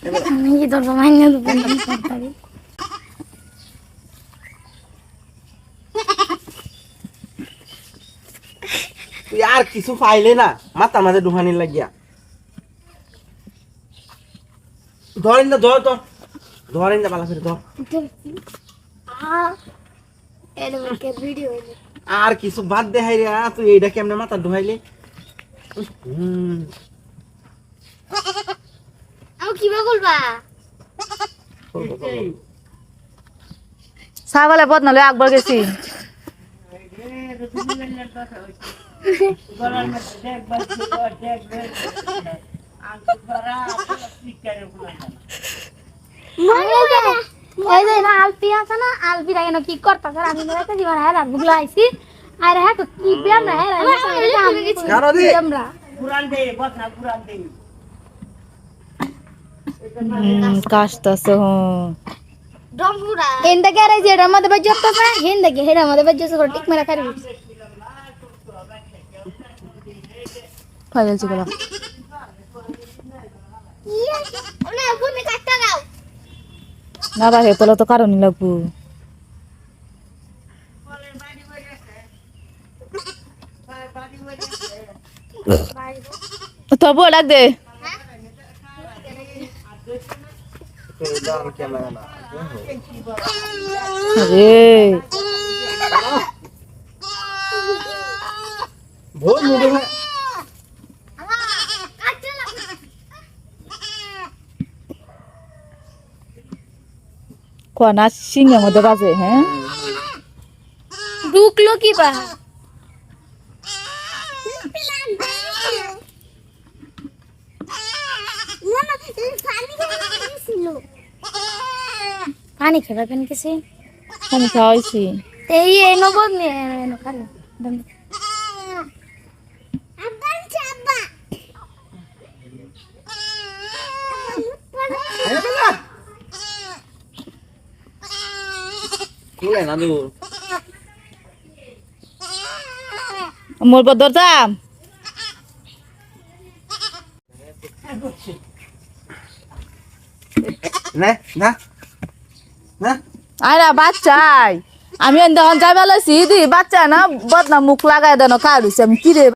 আমি কি তোর মাইনে দেব না তুই আর কিছু পাইলে না মাথা মাঝে ডুহানির লাগিয়া ধরেন না ধর ধর ধরেন না বালা করে ধর আর কিছু বাদ দেখাই রে তুই এইটা কেমনে মাথা ডুহাইলে কিবা করবা ছাগলে বদনালে আকবর গেছি আলপি আছে না আলপিরা কেন কি করতেছে আমি জীবন হ্যাঁ রাতগুলো আইসি আর হ্যাঁ তো কি ব্যায়াম না হ্যাঁ কাশতাছে হেন্দা গেরে যে এটার মধ্যে বাজ্য করতেছে হেন্দা গে হেডার মধ্যে বাজ্য করে টিক মেরা খাবি ফাইলছি গলা ওনা ফোনে কাটটা দাও না বাহে তোলা তো কারণই লাগবো তো বল লাগ দে আরে ভোর মুড়ে ভাই কোনা সিংহের মধ্যে বাজে হ্যাঁ ঢুকলো কি বা পানি খেবা কেন কিছু আমি খাওয়াইছি এই নবদ নিয়ে খালি তুলে না দু মোর বদর দাম না না না আরে বাচ্চাই আমি এখন যাই বেলাছি দি বাচ্চা না বদনা মুখ লাগাই দেন কারুছে আমি কি রে